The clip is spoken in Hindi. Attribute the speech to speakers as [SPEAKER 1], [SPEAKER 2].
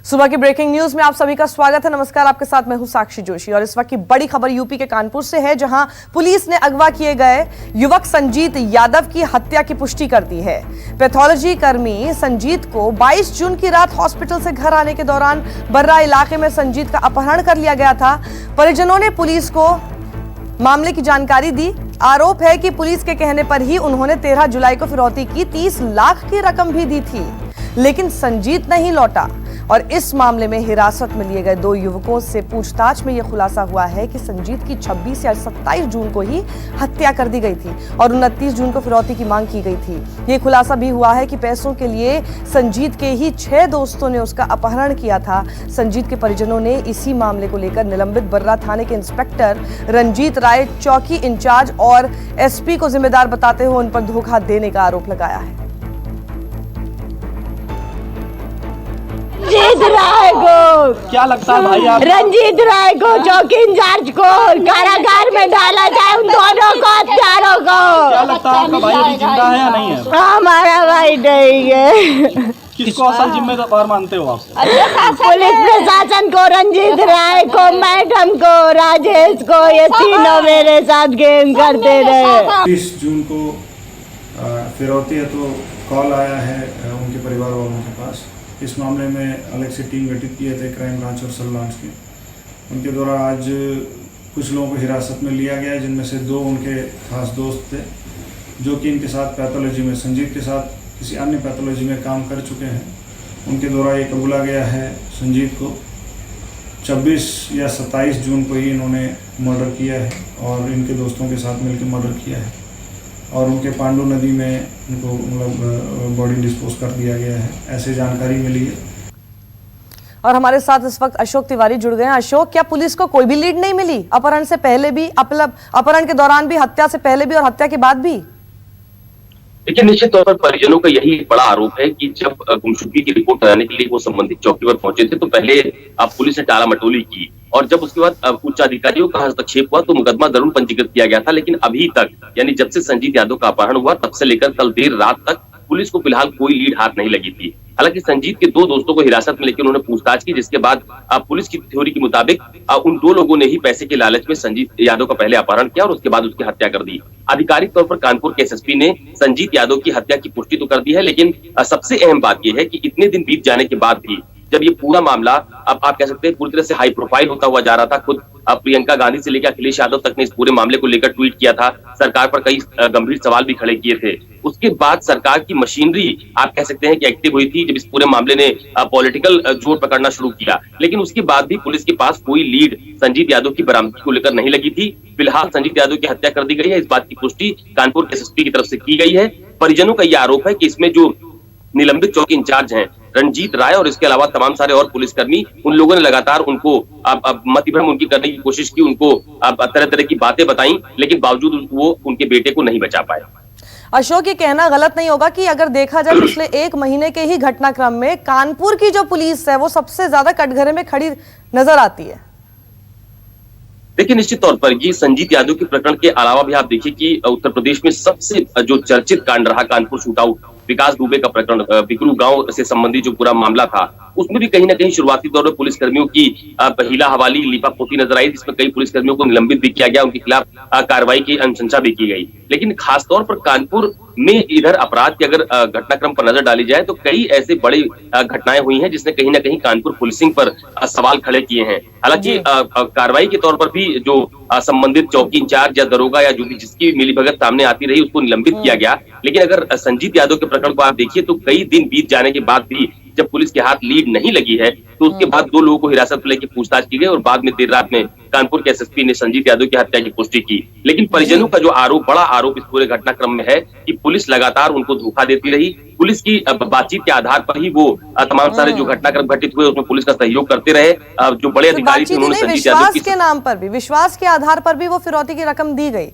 [SPEAKER 1] सुबह की ब्रेकिंग न्यूज में आप सभी का स्वागत है। नमस्कार, आपके साथ मैं हूं साक्षी जोशी और इस वक्त की बड़ी खबर यूपी के कानपुर से है, जहां पुलिस ने अगवा किए गए युवक संजीत यादव की हत्या की पुष्टि कर दी है। पैथोलॉजी कर्मी संजीत को 22 जून की रात हॉस्पिटल से घर आने के दौरान बर्रा इलाके में संजीत का अपहरण कर लिया गया था। परिजनों ने पुलिस को मामले की जानकारी दी। आरोप है कि पुलिस के कहने पर ही उन्होंने 13 जुलाई को फिरौती की 30 लाख की रकम भी दी थी, लेकिन संजीत नहीं लौटा। और इस मामले में हिरासत में लिए गए 2 युवकों से पूछताछ में यह खुलासा हुआ है कि संजीत की 26 या 27 जून को ही हत्या कर दी गई थी और 29 जून को फिरौती की मांग की गई थी। यह खुलासा भी हुआ है कि पैसों के लिए संजीत के ही 6 दोस्तों ने उसका अपहरण किया था। संजीत के परिजनों ने इसी मामले को लेकर निलंबित बर्रा थाने के इंस्पेक्टर रंजीत राय, चौकी इंचार्ज और एसपी को जिम्मेदार बताते हुए उन पर धोखा देने का आरोप लगाया है।
[SPEAKER 2] रंजीत राय को
[SPEAKER 3] क्या लगता है भाई आप?
[SPEAKER 2] रंजीत राय को चौकी इंचार्ज को कारागार में डाला जाए, उन दोनों को, हत्यारों को।
[SPEAKER 3] क्या लगता है आपका भाई अभी जिंदा है या नहीं है?
[SPEAKER 2] हमारा भाई नहीं है।
[SPEAKER 3] किसको असल जिम्मेदार मानते हो आप?
[SPEAKER 2] पुलिस प्रशासन को, रंजीत राय को, मैडम को, राजेश को, ये तीनों मेरे साथ गेम करते रहे।
[SPEAKER 4] 30 जून को फिरौती है तो कॉल आया है उनके परिवार वालों के पास। इस मामले में अलग से टीम गठित किए थे, क्राइम ब्रांच और सल ब्रांच के। उनके द्वारा आज कुछ लोगों को हिरासत में लिया गया, जिनमें से 2 उनके खास दोस्त थे, जो कि इनके साथ पैथोलॉजी में, संजीत के साथ किसी अन्य पैथोलॉजी में काम कर चुके हैं। उनके द्वारा ये कबूला गया है संजीत को 26 या 27 जून को ही इन्होंने मर्डर किया है और इनके दोस्तों के साथ मिलकर मर्डर किया है और उनके पांडु नदी में उनको मतलब बॉडी डिस्पोज कर दिया गया है, ऐसे जानकारी मिली है।
[SPEAKER 1] और हमारे साथ इस वक्त अशोक तिवारी जुड़ गए हैं। अशोक, क्या पुलिस को कोई भी लीड नहीं मिली अपहरण से पहले भी, अपहरण के दौरान भी, हत्या से पहले भी और हत्या के बाद भी?
[SPEAKER 5] देखिए, निश्चित तौर पर परिजनों का यही बड़ा आरोप है कि जब गुमशुदगी की रिपोर्ट कराने के लिए वो संबंधित चौकी पर पहुंचे थे तो पहले पुलिस ने टाला मटोली की और जब उसके बाद उच्च अधिकारियों का हस्तक्षेप हुआ तो मुकदमा जरूर पंजीकृत किया गया था। लेकिन अभी तक, यानी जब से संजीत यादव का अपहरण हुआ तब से लेकर कल देर रात तक पुलिस को फिलहाल कोई लीड हाथ नहीं लगी थी। हालांकि संजीत के 2 दोस्तों को हिरासत में लेकर उन्होंने पूछताछ की, जिसके बाद पुलिस की थ्योरी के मुताबिक उन 2 लोगों ने ही पैसे के लालच में संजीत यादव का पहले अपहरण किया और उसके बाद उसकी हत्या कर दी। आधिकारिक तौर पर कानपुर के एसएसपी ने संजीत यादव की हत्या की पुष्टि तो कर दी है, लेकिन सबसे अहम बात यह है कि इतने दिन बीत जाने के बाद भी जब ये पूरा मामला, अब आप कह सकते हैं, पूरी तरह से हाई प्रोफाइल होता हुआ जा रहा था। खुद प्रियंका गांधी से लेकर अखिलेश यादव तक ने इस पूरे मामले को लेकर ट्वीट किया था, सरकार पर कई गंभीर सवाल भी खड़े किए थे। उसके बाद सरकार की मशीनरी, आप कह सकते हैं कि एक्टिव हुई थी जब इस पूरे मामले ने पॉलिटिकल जोर पकड़ना शुरू किया। लेकिन उसके बाद भी पुलिस के पास कोई लीड संजीत यादव की बरामदगी को लेकर नहीं लगी थी। फिलहाल संजीत यादव की हत्या कर दी गई है, इस बात की पुष्टि कानपुर के एसएसपी की तरफ से की गई है। परिजनों का यह आरोप है कि इसमें जो निलंबित चौकी इंचार्ज हैं रंजीत राय और इसके अलावा तमाम सारे और पुलिसकर्मी, उन लोगों ने लगातार उनको मतिभ्रम उनकी करने की कोशिश की, उनको तरह तरह की बातें बताई, लेकिन बावजूद वो उनके बेटे को नहीं बचा पाए।
[SPEAKER 1] अशोक, ये कहना गलत नहीं होगा कि अगर देखा जाए पिछले 1 महीने के ही घटनाक्रम में कानपुर की जो पुलिस है वो सबसे ज्यादा कटघरे में खड़ी नजर आती है?
[SPEAKER 5] देखिए, निश्चित तौर पर ये संजीत यादव के प्रकरण के अलावा भी आप देखिए कि उत्तर प्रदेश में सबसे जो चर्चित कांड रहा कानपुर शूटआउट, विकास दुबे का प्रकरण, बिकरू गांव से संबंधित जो पूरा मामला था, उसमें भी कहीं ना कहीं शुरुआती दौर में पुलिसकर्मियों की हीला हवाली, लीपापोती नजर आई, जिसमें कई पुलिसकर्मियों को निलंबित भी किया गया, उनके खिलाफ कार्रवाई की अनुशंसा भी की गई। लेकिन खासतौर पर कानपुर में इधर अपराध की अगर घटनाक्रम पर नजर डाली जाए तो कई ऐसे बड़ी घटनाएं हुई हैं जिसने कहीं ना कहीं कानपुर पुलिसिंग पर सवाल खड़े किए हैं। हालांकि कार्रवाई के तौर पर भी जो संबंधित चौकी इंचार्ज या दरोगा या जो भी जिसकी मिलीभगत सामने आती रही उसको निलंबित किया गया। लेकिन अगर संजीत यादव के प्रकरण को आप देखिए तो कई दिन बीत जाने के बाद भी जब पुलिस के हाथ लीड नहीं लगी है तो उसके बाद 2 लोगों को हिरासत में लेकर पूछताछ की गई और बाद में देर रात में कानपुर के एसएसपी ने संजीत यादव की हत्या की पुष्टि की। लेकिन परिजनों का जो आरोप, बड़ा आरोप इस पूरे घटनाक्रम में है कि पुलिस लगातार उनको धोखा देती रही। पुलिस की बातचीत के आधार पर ही वो तमाम सारे जो घटनाक्रम घटित हुए उसमें पुलिस का सहयोग करते रहे। जो बड़े अधिकारी थे उन्होंने संजीत यादव
[SPEAKER 1] के नाम पर भी, विश्वास के आधार पर भी वो फिरौती की रकम दी गई।